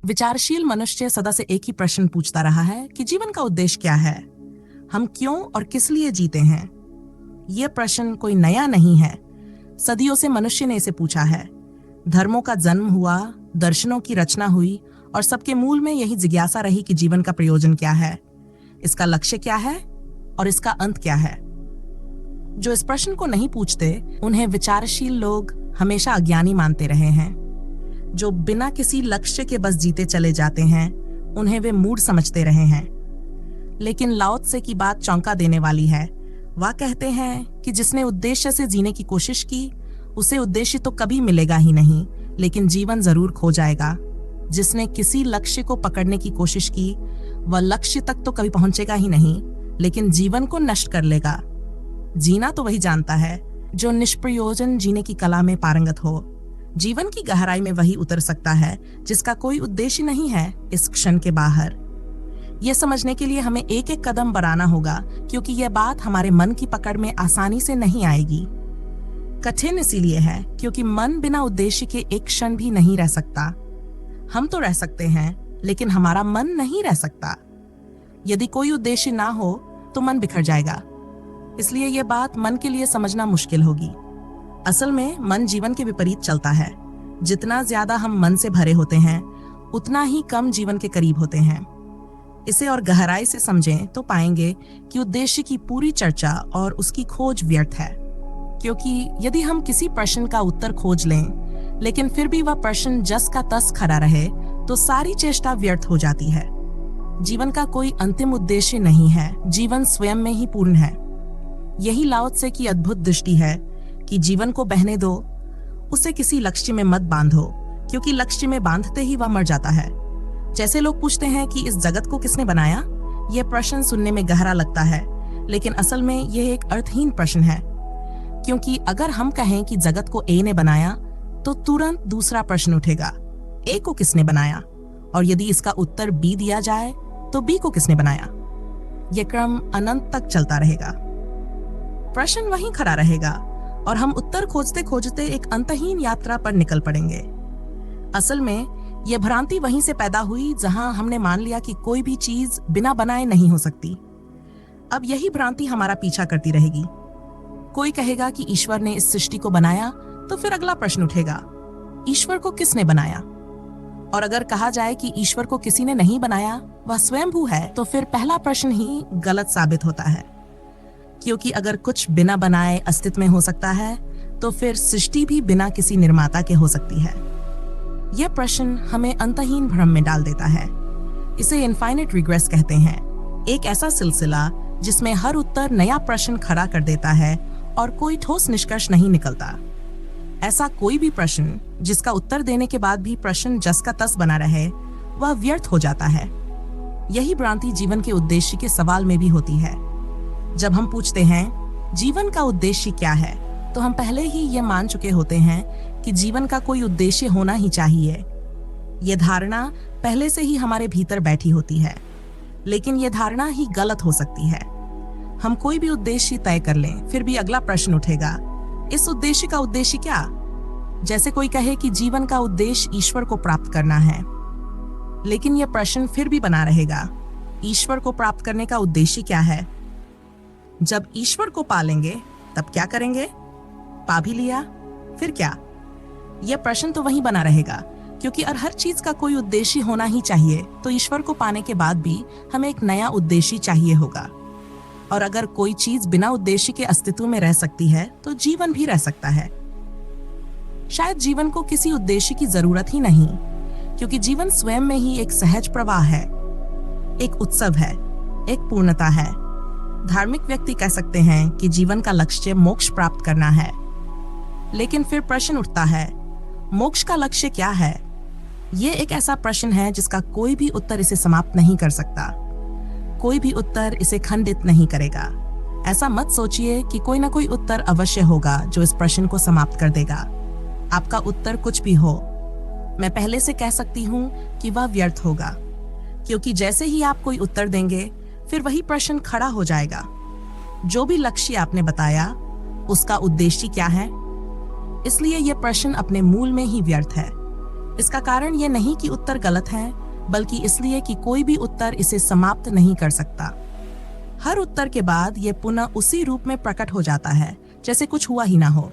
विचारशील मनुष्य सदा से एक ही प्रश्न पूछता रहा है कि जीवन का उद्देश्य क्या है, हम क्यों और किस लिए जीते हैं। यह प्रश्न कोई नया नहीं है, सदियों से मनुष्य ने इसे पूछा है। धर्मों का जन्म हुआ, दर्शनों की रचना हुई और सबके मूल में यही जिज्ञासा रही कि जीवन का प्रयोजन क्या है, इसका लक्ष्य क्या है और इसका अंत क्या है। जो इस प्रश्न को नहीं पूछते उन्हें विचारशील लोग हमेशा अज्ञानी मानते रहे हैं। जो बिना किसी लक्ष्य के बस जीते चले जाते हैं उन्हें वे मूढ़ समझते रहे हैं। लेकिन लाओ त्से की बात चौंका देने वाली है। वह कहते हैं कि जिसने उद्देश्य से जीने की कोशिश की उसे उद्देश्य तो कभी मिलेगा ही नहीं, लेकिन जीवन जरूर खो जाएगा। जिसने किसी लक्ष्य को पकड़ने की कोशिश की वह लक्ष्य तक तो कभी पहुंचेगा ही नहीं, लेकिन जीवन को नष्ट कर लेगा। जीना तो वही जानता है जो निष्प्रयोजन जीने की कला में पारंगत हो। जीवन की गहराई में वही उतर सकता है जिसका कोई उद्देश्य नहीं है इस क्षण के बाहर। यह समझने के लिए हमें एक एक कदम बढ़ाना होगा, क्योंकि यह बात हमारे मन की पकड़ में आसानी से नहीं आएगी। कठिन इसीलिए है क्योंकि मन बिना उद्देश्य के एक क्षण भी नहीं रह सकता। हम तो रह सकते हैं, लेकिन हमारा मन नहीं रह सकता। यदि कोई उद्देश्य ना हो तो मन बिखर जाएगा। इसलिए यह बात मन के लिए समझना मुश्किल होगी। असल में मन जीवन के विपरीत चलता है। जितना ज्यादा हम मन से भरे होते हैं उतना ही कम जीवन के करीब होते हैं। इसे और गहराई से समझें तो पाएंगे कि उद्देश्य की पूरी चर्चा और उसकी खोज व्यर्थ है। क्योंकि यदि हम किसी प्रश्न का उत्तर खोज लें लेकिन फिर भी वह प्रश्न जस का तस खड़ा रहे तो सारी चेष्टा व्यर्थ हो जाती है। जीवन का कोई अंतिम उद्देश्य नहीं है, जीवन स्वयं में ही पूर्ण है। यही लाओ त्से की अद्भुत दृष्टि है कि जीवन को बहने दो, उसे किसी लक्ष्य में मत बांधो, क्योंकि लक्ष्य में बांधते ही वह मर जाता है। जैसे लोग पूछते हैं कि इस जगत को किसने बनाया, यह प्रश्न सुनने में गहरा लगता है, लेकिन असल में यह एक अर्थहीन प्रश्न है। क्योंकि अगर हम कहें कि जगत को ए ने बनाया तो तुरंत दूसरा प्रश्न उठेगा, ए को किसने बनाया, और यदि इसका उत्तर बी दिया जाए तो बी को किसने बनाया। यह क्रम अनंत तक चलता रहेगा। प्रश्न वहीं खड़ा रहेगा और हम उत्तर खोजते खोजते एक अंतहीन यात्रा पर निकल पड़ेंगे। असल में यह भ्रांति वहीं से पैदा हुई जहां हमने मान लिया कि कोई भी चीज बिना बनाए नहीं हो सकती। अब यही भ्रांति हमारा पीछा करती रहेगी। कोई कहेगा कि ईश्वर ने इस सृष्टि को बनाया, तो फिर अगला प्रश्न उठेगा, ईश्वर को किसने बनाया। और अगर कहा जाए कि ईश्वर को किसी ने नहीं बनाया, वह स्वयंभू है, तो फिर पहला प्रश्न ही गलत साबित होता है। क्योंकि अगर कुछ बिना बनाए अस्तित्व में हो सकता है तो फिर सृष्टि भी बिना किसी निर्माता के हो सकती है। यह प्रश्न हमें अंतहीन भ्रम में डाल देता है। इसे इनफाइनाइट रिग्रेस कहते हैं, एक ऐसा सिलसिला जिसमें हर उत्तर नया प्रश्न खड़ा कर देता है और कोई ठोस निष्कर्ष नहीं निकलता। ऐसा कोई भी प्रश्न जिसका उत्तर देने के बाद भी प्रश्न जस का तस बना रहे, वह व्यर्थ हो जाता है। यही भ्रांति जीवन के उद्देश्य के सवाल में भी होती है। जब हम पूछते हैं जीवन का उद्देश्य क्या है, तो हम पहले ही यह मान चुके होते हैं कि जीवन का कोई उद्देश्य होना ही चाहिए। यह धारणा पहले से ही हमारे भीतर बैठी होती है, लेकिन यह धारणा ही गलत हो सकती है। हम कोई भी उद्देश्य तय कर लें, फिर भी अगला प्रश्न उठेगा, इस उद्देश्य का उद्देश्य क्या। जैसे कोई कहे कि जीवन का उद्देश्य ईश्वर को प्राप्त करना है, लेकिन यह प्रश्न फिर भी बना रहेगा, ईश्वर को प्राप्त करने का उद्देश्य क्या है। जब ईश्वर को पालेंगे तब क्या करेंगे, पा भी लिया फिर क्या। यह प्रश्न तो वहीं बना रहेगा, क्योंकि हर चीज का कोई उद्देश्य होना ही चाहिए, तो ईश्वर को पाने के बाद भी हमें एक नया उद्देश्य चाहिए होगा। और अगर कोई चीज बिना उद्देश्य के अस्तित्व में रह सकती है तो जीवन भी रह सकता है। शायद जीवन को किसी उद्देश्य की जरूरत ही नहीं, क्योंकि जीवन स्वयं में ही एक सहज प्रवाह है, एक उत्सव है, एक पूर्णता है। धार्मिक व्यक्ति कह सकते हैं कि जीवन का लक्ष्य मोक्ष प्राप्त करना है, लेकिन फिर प्रश्न उठता है, मोक्ष का लक्ष्य क्या है। यह एक ऐसा प्रश्न है जिसका कोई भी उत्तर इसे समाप्त नहीं कर सकता, कोई भी उत्तर इसे खंडित नहीं करेगा। ऐसा मत सोचिए कि कोई ना कोई उत्तर अवश्य होगा जो इस प्रश्न को समाप्त कर देगा। आपका उत्तर कुछ भी हो, मैं पहले से कह सकती हूँ कि वह व्यर्थ होगा, क्योंकि जैसे ही आप कोई उत्तर देंगे फिर वही प्रश्न खड़ा हो जाएगा, जो भी लक्ष्य आपने बताया उसका उद्देश्य क्या है। इसलिए यह प्रश्न अपने मूल में ही व्यर्थ है। इसका कारण ये नहीं कि उत्तर गलत है, बल्कि इसलिए कि कोई भी उत्तर इसे समाप्त नहीं कर सकता। हर उत्तर के बाद ये पुनः उसी रूप में प्रकट हो जाता है जैसे कुछ हुआ ही ना हो।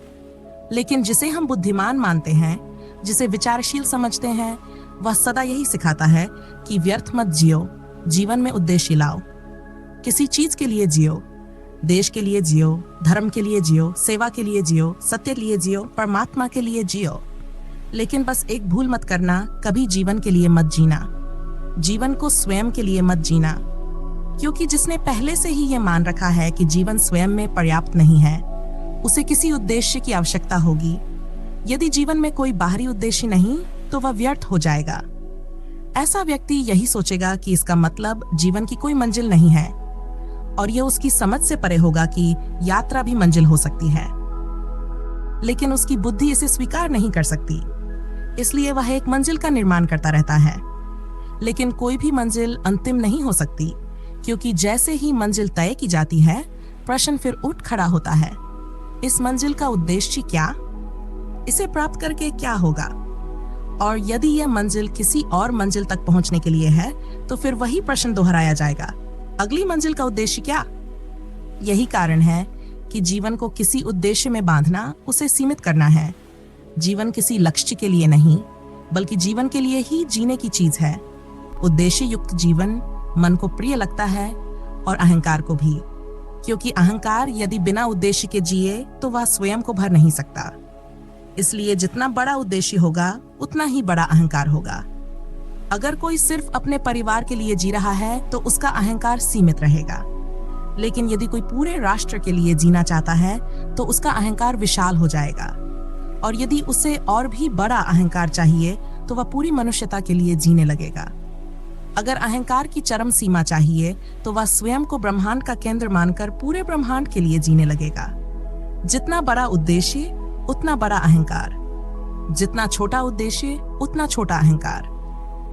लेकिन जिसे हम बुद्धिमान मानते हैं, जिसे विचारशील समझते हैं, वह सदा यही सिखाता है कि व्यर्थ मत जियो, जीवन में उद्देश्य लाओ। किसी चीज के लिए जियो, देश के लिए जियो, धर्म के लिए जियो, सेवा के लिए जियो, सत्य के लिए जियो, परमात्मा के लिए जियो। लेकिन बस एक भूल मत करना, कभी जीवन के लिए मत जीना। जीवन को स्वयं के लिए मत जीना, क्योंकि जिसने पहले से ही ये मान रखा है कि जीवन स्वयं में पर्याप्त नहीं है, उसे किसी उद्देश्य की आवश्यकता होगी। यदि जीवन में कोई बाहरी उद्देश्य नहीं, तो वह व्यर्थ हो जाएगा। ऐसा व्यक्ति यही सोचेगा कि इसका मतलब जीवन की कोई मंजिल नहीं है, और यह उसकी समझ से परे होगा कि यात्रा भी मंजिल हो सकती है। लेकिन उसकी बुद्धि इसे स्वीकार नहीं कर सकती, इसलिए वह एक मंजिल का निर्माण करता रहता है। लेकिन कोई भी मंजिल अंतिम नहीं हो सकती, क्योंकि जैसे ही मंजिल तय की जाती है, प्रश्न फिर उठ खड़ा होता है, इस मंजिल का उद्देश्य क्या? इसे प्राप्त करके क्या होगा? और यदि यह मंजिल किसी और मंजिल तक पहुंचने के लिए है, तो फिर वही प्रश्न दोहराया जाएगा, अगली मंजिल का उद्देश्य क्या? यही कारण है कि जीवन को किसी उद्देश्य में बांधना उसे सीमित करना है। जीवन किसी लक्ष्य के लिए नहीं, बल्कि जीवन के लिए ही जीने की चीज है। उद्देश्य युक्त जीवन मन को प्रिय लगता है, और अहंकार को भी, क्योंकि अहंकार यदि बिना उद्देश्य के जिए तो वह स्वयं को भर नहीं सकता। इसलिए जितना बड़ा उद्देश्य होगा, उतना ही बड़ा अहंकार होगा। अगर कोई सिर्फ अपने परिवार के लिए जी रहा है, तो उसका अहंकार सीमित रहेगा। लेकिन यदि कोई पूरे राष्ट्र के लिए जीना चाहता है, तो उसका अहंकार विशाल हो जाएगा। और यदि उसे और भी बड़ा अहंकार चाहिए, तो वह पूरी मनुष्यता के लिए जीने लगेगा। अगर अहंकार की चरम सीमा चाहिए, तो वह स्वयं को ब्रह्मांड का केंद्र मानकर पूरे ब्रह्मांड के लिए जीने लगेगा। जितना बड़ा उद्देश्य, उतना बड़ा अहंकार। जितना छोटा उद्देश्य, उतना छोटा अहंकार।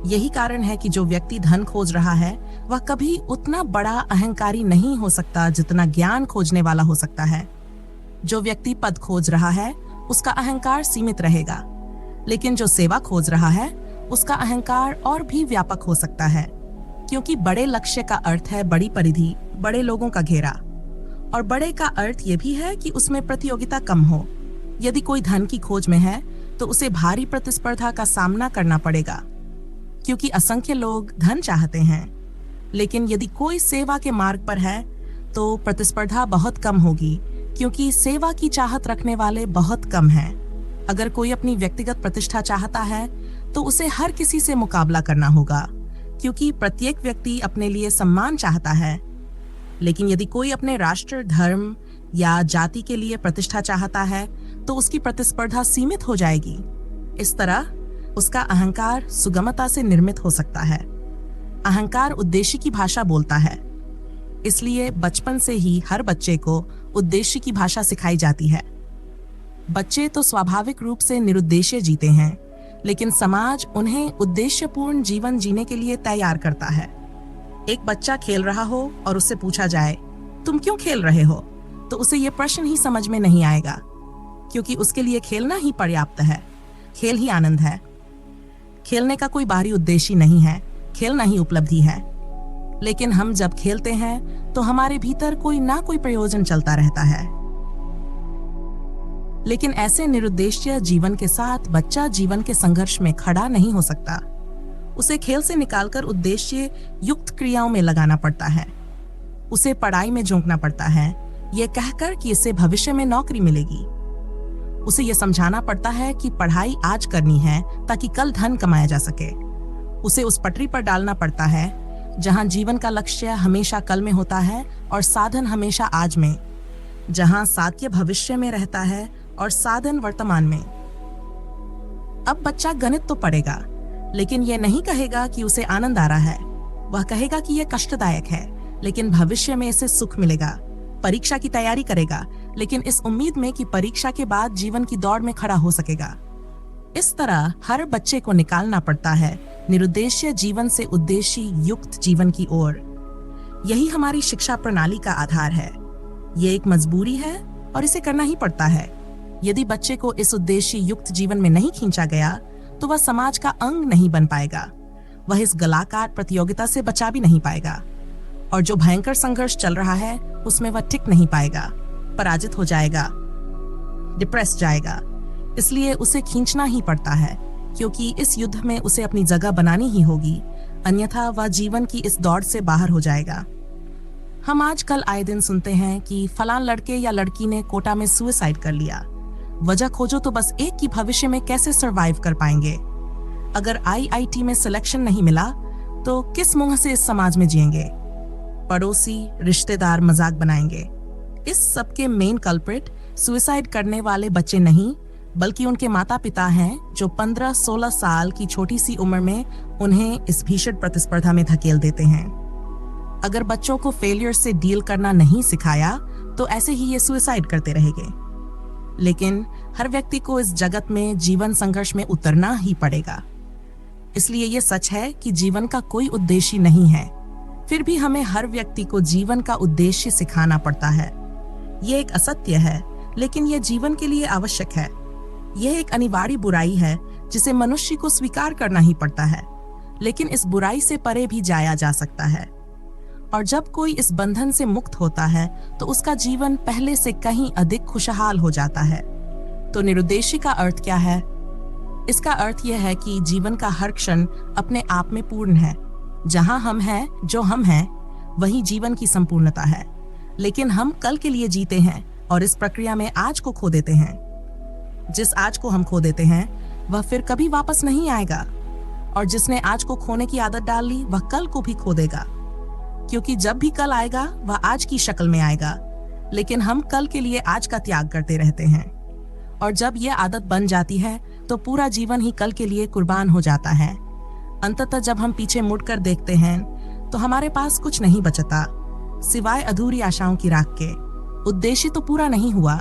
यही कारण है कि जो व्यक्ति धन खोज रहा है, वह कभी उतना बड़ा अहंकारी नहीं हो सकता जितना ज्ञान खोजने वाला हो सकता है। जो व्यक्ति पद खोज रहा है, उसका अहंकार सीमित रहेगा। लेकिन जो सेवा खोज रहा है, उसका अहंकार और भी व्यापक हो सकता है, क्योंकि बड़े लक्ष्य का अर्थ है बड़ी परिधि, बड़े लोगों का घेरा। और बड़े का अर्थ यह भी है कि उसमें प्रतियोगिता कम हो। यदि कोई धन की खोज में है, तो उसे भारी प्रतिस्पर्धा का सामना करना पड़ेगा, क्योंकि असंख्य लोग धन चाहते हैं। लेकिन यदि कोई सेवा के मार्ग पर है, तो प्रतिस्पर्धा बहुत कम होगी, क्योंकि सेवा की चाहत रखने वाले बहुत कम हैं। अगर कोई अपनी व्यक्तिगत प्रतिष्ठा चाहता है, तो उसे हर किसी से मुकाबला करना होगा, क्योंकि प्रत्येक व्यक्ति अपने लिए सम्मान चाहता है। लेकिन यदि कोई अपने राष्ट्र, धर्म या जाति के लिए प्रतिष्ठा चाहता है, तो उसकी प्रतिस्पर्धा सीमित हो जाएगी। इस तरह उसका अहंकार सुगमता से निर्मित हो सकता है। अहंकार उद्देश्य की भाषा बोलता है, इसलिए बचपन से ही हर बच्चे को उद्देश्य की भाषा सिखाई जाती है। बच्चे तो स्वाभाविक रूप से निरुद्देश्य जीते हैं, लेकिन समाज उन्हें उद्देश्यपूर्ण जीवन जीने के लिए तैयार करता है। एक बच्चा खेल रहा हो और उससे पूछा जाए, तुम क्यों खेल रहे हो? तो उसे यह प्रश्न ही समझ में नहीं आएगा, क्योंकि उसके लिए खेलना ही पर्याप्त है। खेल ही आनंद है। खेलने का कोई बाहरी उद्देश्य नहीं है, खेलना ही उपलब्धि है। लेकिन हम जब खेलते हैं, तो हमारे भीतर कोई ना कोई प्रयोजन चलता रहता है। लेकिन ऐसे निरुद्देश्य जीवन के साथ बच्चा जीवन के संघर्ष में खड़ा नहीं हो सकता। उसे खेल से निकालकर उद्देश्य युक्त क्रियाओं में लगाना पड़ता है। उसे पढ़ाई में झोंकना पड़ता है, यह कहकर कि इसे भविष्य में नौकरी मिलेगी। उसे यह समझाना पड़ता है कि पढ़ाई आज करनी है ताकि कल धन कमाया जा सके। उसे उस पटरी पर डालना पड़ता है जहां जीवन का लक्ष्य हमेशा कल में होता है और साधन हमेशा आज में, जहां साध्य भविष्य में रहता है और साधन वर्तमान में। अब बच्चा गणित तो पढ़ेगा, लेकिन यह नहीं कहेगा कि उसे आनंद आ रहा है। वह कहेगा कि यह कष्टदायक है, लेकिन भविष्य में इसे सुख मिलेगा। परीक्षा की तैयारी करेगा, लेकिन इस उम्मीद में कि परीक्षा के बाद जीवन की दौड़ में खड़ा हो सकेगा। इस तरह हर बच्चे को निकालना पड़ता है निरुद्देश्य जीवन से उद्देश्य युक्त जीवन की ओर। यही हमारी शिक्षा प्रणाली का आधार है। ये एक मजबूरी है और इसे करना ही पड़ता है। यदि बच्चे को इस उद्देश्य युक्त जीवन में नहीं खींचा गया, तो वह समाज का अंग नहीं बन पाएगा, वह इस गलाकार प्रतियोगिता से बचा भी नहीं पाएगा, और जो भयंकर संघर्ष चल रहा है उसमें वह टिक नहीं पाएगा, पराजित हो जाएगा, डिप्रेस जाएगा। इसलिए उसे खींचना ही पड़ता है, क्योंकि इस युद्ध में उसे अपनी जगह बनानी ही होगी, अन्यथा वह जीवन की इस दौड़ से बाहर हो जाएगा। हम आजकल आए दिन सुनते हैं कि फलान लड़के या लड़की ने कोटा में सुसाइड कर लिया। वजह खोजो तो बस एक कि भविष्य में कैसे सरवाइव कर पाएंगे। अगर आईआईटी में सिलेक्शन नहीं मिला तो किस मुंह से इस समाज में जिएंगे। पड़ोसी, रिश्तेदार मजाक बनाएंगे। इस सब के मेन कल्प्रिट सुसाइड करने वाले बच्चे नहीं, बल्कि उनके माता पिता हैं, जो 15-16 साल की छोटी सी उम्र में उन्हें इस भीषण प्रतिस्पर्धा में धकेल देते हैं। अगर बच्चों को फेलियर से डील करना नहीं सिखाया तो ऐसे ही ये सुसाइड करते रहेंगे। लेकिन हर व्यक्ति को इस जगत में जीवन संघर्ष में उतरना ही पड़ेगा। इसलिए ये सच है कि जीवन का कोई उद्देश्य नहीं है, फिर भी हमें हर व्यक्ति को जीवन का उद्देश्य सिखाना पड़ता है। ये एक असत्य है, लेकिन यह जीवन के लिए आवश्यक है। यह एक अनिवार्य बुराई है जिसे मनुष्य को स्वीकार करना ही पड़ता है, लेकिन इस बुराई से परे भी जाया जा सकता है। और जब कोई इस बंधन से मुक्त होता है तो उसका जीवन पहले से कहीं अधिक खुशहाल हो जाता है। तो निरुद्देश्य का अर्थ क्या है? इसका अर्थ यह है कि जीवन का हर क्षण अपने आप में पूर्ण है। जहां हम हैं, जो हम हैं, वही जीवन की संपूर्णता है। लेकिन हम कल के लिए जीते हैं और इस प्रक्रिया में आज को खो देते हैं। जिस आज को हम खो देते हैं वह फिर कभी वापस नहीं आएगा, और जिसने आज को खोने की आदत डाल ली वह कल को भी खो देगा, क्योंकि जब भी कल आएगा वह आज की शक्ल में आएगा। लेकिन हम कल के लिए आज का त्याग करते रहते हैं, और जब यह आदत बन जाती है तो पूरा जीवन ही कल के लिए कुर्बान हो जाता है। अंततः जब हम पीछे मुड़कर देखते हैं तो हमारे पास कुछ नहीं बचता सिवाय अधूरी आशाओं की राख के। उद्देश्य तो पूरा नहीं हुआ,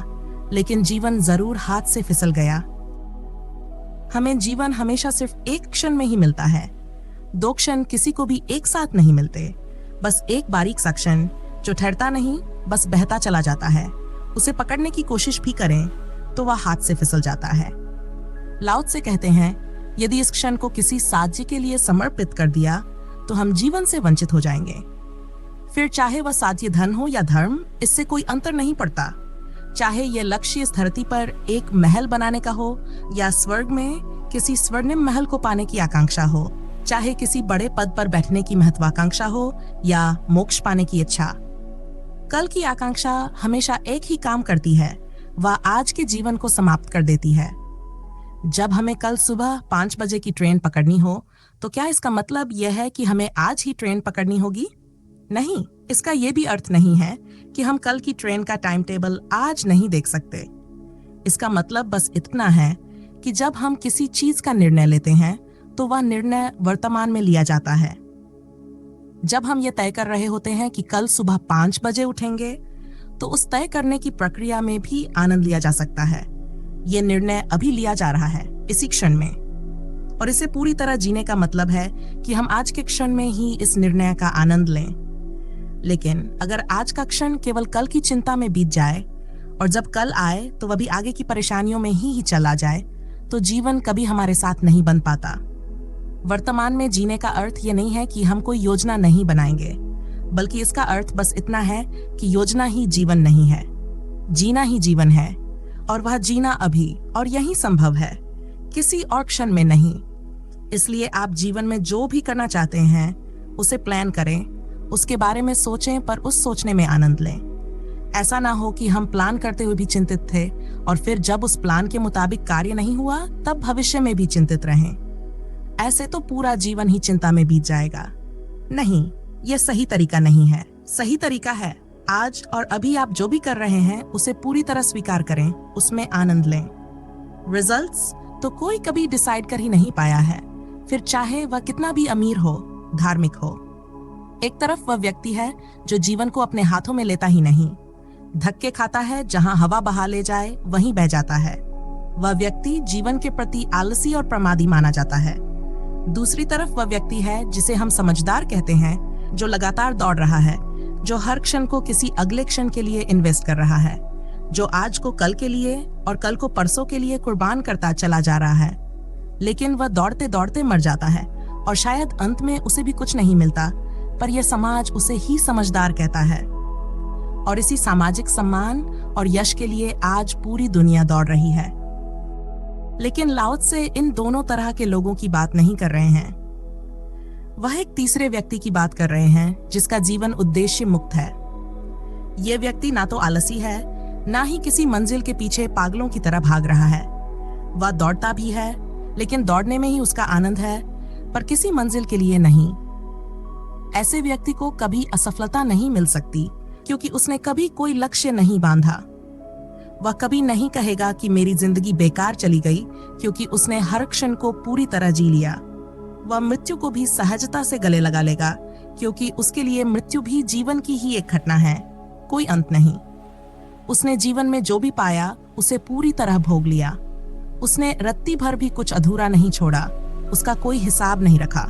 लेकिन जीवन जरूर हाथ से फिसल गया। हमें जीवन हमेशा सिर्फ एक क्षण में ही मिलता है। 2 क्षण किसी को भी एक साथ नहीं मिलते। बस एक बारीक सा क्षण जो ठहरता नहीं, बस बहता चला जाता है। उसे पकड़ने की कोशिश भी करें तो वह हाथ से फिसल जाता है। लाओ त्से कहते हैं, यदि इस क्षण को किसी साध्य के लिए समर्पित कर दिया तो हम जीवन से वंचित हो जाएंगे। फिर चाहे वह साध्य धन हो या धर्म, इससे कोई अंतर नहीं पड़ता। चाहे यह लक्ष्य इस धरती पर एक महल बनाने का हो या स्वर्ग में किसी स्वर्णिम महल को पाने की आकांक्षा हो, चाहे किसी बड़े पद पर बैठने की महत्वाकांक्षा हो या मोक्ष पाने की इच्छा। कल की आकांक्षा हमेशा एक ही काम करती है, वह आज के जीवन को समाप्त कर देती है। जब हमें कल सुबह 5 बजे की ट्रेन पकड़नी हो तो क्या इसका मतलब यह है कि हमें आज ही ट्रेन पकड़नी होगी? नहीं, इसका यह भी अर्थ नहीं है कि हम कल की ट्रेन का टाइम टेबल आज नहीं देख सकते। इसका मतलब बस इतना है कि जब हम किसी चीज का निर्णय लेते हैं तो वह निर्णय वर्तमान में लिया जाता है। जब हम ये तय कर रहे होते हैं कि कल सुबह 5 बजे उठेंगे, तो उस तय करने की प्रक्रिया में भी आनंद लिया जा सकता है। ये निर्णय अभी लिया जा रहा है, इसी क्षण में, और इसे पूरी तरह जीने का मतलब है कि हम आज के क्षण में ही इस निर्णय का आनंद लें। लेकिन अगर आज का क्षण केवल कल की चिंता में बीत जाए और जब कल आए तो वह भी आगे की परेशानियों में ही चला जाए, तो जीवन कभी हमारे साथ नहीं बन पाता। वर्तमान में जीने का अर्थ ये नहीं है कि हम कोई योजना नहीं बनाएंगे, बल्कि इसका अर्थ बस इतना है कि योजना ही जीवन नहीं है, जीना ही जीवन है, और वह जीना अभी और यही संभव है, किसी और क्षण में नहीं। इसलिए आप जीवन में जो भी करना चाहते हैं उसे प्लान करें, उसके बारे में सोचें, पर उस सोचने में आनंद लें। ऐसा ना हो कि हम प्लान करते हुए भी चिंतित थे और फिर जब उस प्लान के मुताबिक कार्य नहीं हुआ तब भविष्य में भी चिंतित रहें। ऐसे तो पूरा जीवन ही चिंता में बीत जाएगा। नहीं, यह सही तरीका नहीं है। सही तरीका है आज और अभी आप जो भी कर रहे हैं उसे पूरी तरह स्वीकार करें, उसमें आनंद लें। रिजल्ट्स तो कोई कभी डिसाइड कर ही नहीं पाया है, फिर चाहे वह कितना भी अमीर हो, धार्मिक हो। एक तरफ वह व्यक्ति है जो जीवन को अपने हाथों में लेता ही नहीं, धक्के खाता है, जहां हवा बहा ले जाए वहीं बह जाता है। वह व्यक्ति जीवन के प्रति आलसी और प्रमादी माना जाता है। दूसरी तरफ वह व्यक्ति है जिसे हम समझदार कहते हैं, जो लगातार दौड़ रहा है, जो हर क्षण को किसी अगले क्षण के लिए इन्वेस्ट कर रहा है, जो आज को कल के लिए और कल को परसों के लिए कुर्बान करता चला जा रहा है। लेकिन वह दौड़ते दौड़ते मर जाता है और शायद अंत में उसे भी कुछ नहीं मिलता, पर यह समाज उसे ही समझदार कहता है। और इसी सामाजिक सम्मान और यश के लिए आज पूरी दुनिया दौड़ रही है। लेकिन लाओ त्से इन दोनों तरह के लोगों की बात नहीं कर रहे हैं। वह एक तीसरे व्यक्ति की बात कर रहे हैं जिसका जीवन उद्देश्य मुक्त है। यह व्यक्ति ना तो आलसी है, ना ही किसी मंजिल के पीछे पागलों की तरह भाग रहा है। वह दौड़ता भी है, लेकिन दौड़ने में ही उसका आनंद है, पर किसी मंजिल के लिए नहीं। ऐसे व्यक्ति को कभी असफलता नहीं मिल सकती, क्योंकि उसने कभी कोई लक्ष्य नहीं बांधा। वह कभी नहीं कहेगा कि मेरी जिंदगी बेकार चली गई, क्योंकि उसने हर क्षण को पूरी तरह जी लिया। वह मृत्यु को भी सहजता से गले लगा लेगा, क्योंकि उसके लिए मृत्यु भी जीवन की ही एक घटना है, कोई अंत नहीं। उसने जीवन में जो भी पाया उसे पूरी तरह भोग लिया। उसने रत्ती भर भी कुछ अधूरा नहीं छोड़ा, उसका कोई हिसाब नहीं रखा।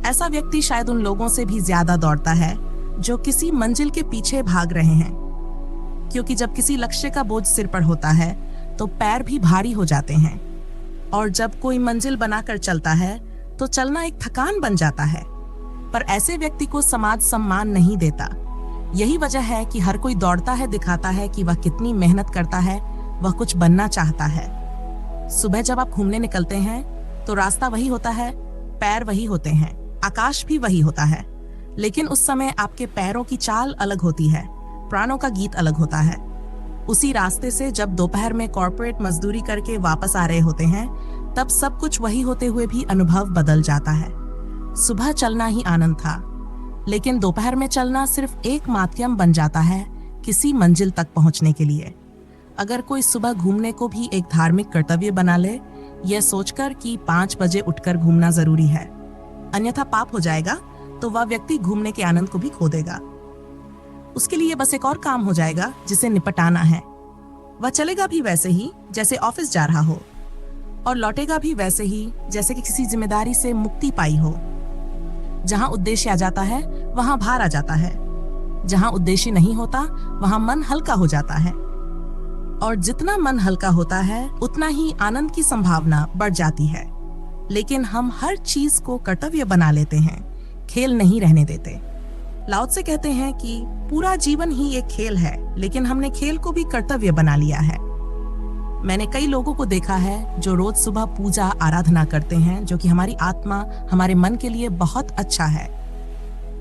ऐसा व्यक्ति शायद उन लोगों से भी ज्यादा दौड़ता है जो किसी मंजिल के पीछे भाग रहे हैं, क्योंकि जब किसी लक्ष्य का बोझ सिर पर होता है तो पैर भी भारी हो जाते हैं, और जब कोई मंजिल बनाकर चलता है तो चलना एक थकान बन जाता है। पर ऐसे व्यक्ति को समाज सम्मान नहीं देता। यही वजह है कि हर कोई दौड़ता है, दिखाता है कि वह कितनी मेहनत करता है, वह कुछ बनना चाहता है। सुबह जब आप घूमने निकलते हैं तो रास्ता वही होता है, पैर वही होते हैं, आकाश भी वही होता है, लेकिन उस समय आपके पैरों की चाल अलग होती है, प्राणों का गीत अलग होता है। उसी रास्ते से जब दोपहर में कॉर्पोरेट मजदूरी करके वापस आ रहे होते हैं, तब सब कुछ वही होते हुए भी अनुभव बदल जाता है। सुबह चलना ही आनंद था, लेकिन दोपहर में चलना सिर्फ एक माध्यम बन जाता है किसी मंजिल तक पहुंचने के लिए। अगर कोई सुबह घूमने को भी एक धार्मिक कर्तव्य बना ले, यह सोचकर कि 5 बजे उठकर घूमना जरूरी है, अन्यथा पाप हो जाएगा, तो वह व्यक्ति घूमने के आनंद को भी खो देगा। उसके लिए बस एक और काम हो जाएगा जिसे निपटाना है। वह चलेगा भी वैसे ही जैसे ऑफिस जा रहा हो, और लौटेगा भी वैसे ही जैसे कि किसी जिम्मेदारी से मुक्ति पाई हो। जहां उद्देश्य आ जाता है वहां भार आ जाता है, जहां उद्देश्य नहीं होता वहां मन हल्का हो जाता है, और जितना मन हल्का होता है उतना ही आनंद की संभावना बढ़ जाती है। लेकिन हम हर चीज को कर्तव्य बना लेते हैं, खेल नहीं रहने देते। लाओ त्से कहते हैं कि पूरा जीवन ही एक खेल है, लेकिन हमने खेल को भी कर्तव्य बना लिया है। मैंने कई लोगों को देखा है जो रोज सुबह पूजा आराधना करते हैं, जो कि हमारी आत्मा, हमारे मन के लिए बहुत अच्छा है,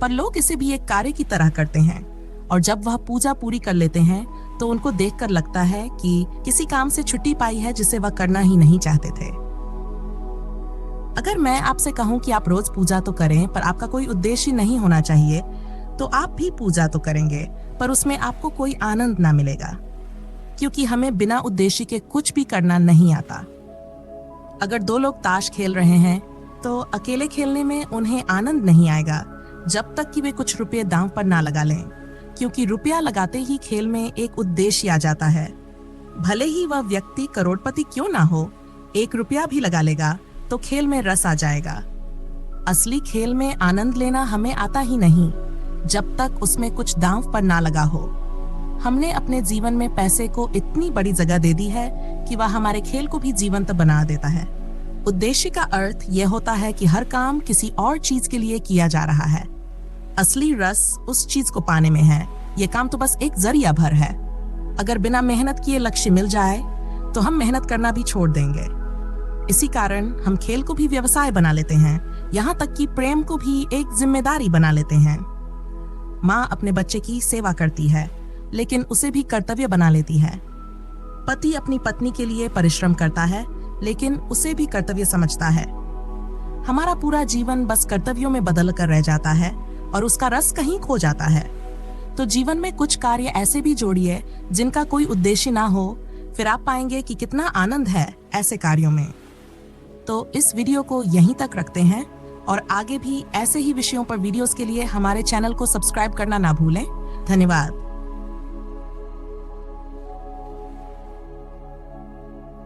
पर लोग इसे भी एक कार्य की तरह करते हैं, और जब वह पूजा पूरी कर लेते हैं तो उनको देखकर लगता है कि किसी काम से छुट्टी पाई है जिसे वह करना ही नहीं चाहते थे। अगर मैं आपसे कहूं कि आप रोज पूजा तो करें, पर आपका कोई उद्देश्य नहीं होना चाहिए, तो आप भी पूजा तो करेंगे, पर उसमें आपको कोई आनंद ना मिलेगा, क्योंकि हमें बिना उद्देश्य के कुछ भी करना नहीं आता। अगर 2 लोग ताश खेल रहे हैं तो अकेले खेलने में उन्हें आनंद नहीं आएगा जब तक कि वे कुछ रुपए दांव पर ना लगा लें, क्योंकि रुपया लगाते ही खेल में एक उद्देश्य आ जाता है। भले ही वह व्यक्ति करोड़पति क्यों ना हो, 1 रुपया भी लगा लेगा तो खेल में रस आ जाएगा। असली खेल में आनंद लेना हमें आता ही नहीं जब तक उसमें कुछ दांव पर ना लगा हो। हमने अपने जीवन में पैसे को इतनी बड़ी जगह दे दी है कि वह हमारे खेल को भी जीवंत बना देता है। उद्देश्य का अर्थ यह होता है कि हर काम किसी और चीज के लिए किया जा रहा है। असली रस उस चीज को पाने में है, यह काम तो बस एक जरिया भर है। अगर बिना मेहनत किए लक्ष्य मिल जाए तो हम मेहनत करना भी छोड़ देंगे। इसी कारण हम खेल को भी व्यवसाय बना लेते हैं, यहाँ तक कि प्रेम को भी एक जिम्मेदारी बना लेते हैं। माँ अपने बच्चे की सेवा करती है, लेकिन उसे भी कर्तव्य बना लेती है। पति अपनी पत्नी के लिए परिश्रम करता है, लेकिन उसे भी कर्तव्य समझता है। हमारा पूरा जीवन बस कर्तव्यों में बदल कर रह जाता है और उसका रस कहीं खो जाता है। तो जीवन में कुछ कार्य ऐसे भी जोड़िए जिनका कोई उद्देश्य ना हो, फिर आप पाएंगे कि कितना आनंद है ऐसे कार्यों में। तो इस वीडियो को यहीं तक रखते हैं, और आगे भी ऐसे ही विषयों पर वीडियोस के लिए हमारे चैनल को सब्सक्राइब करना ना भूलें। धन्यवाद।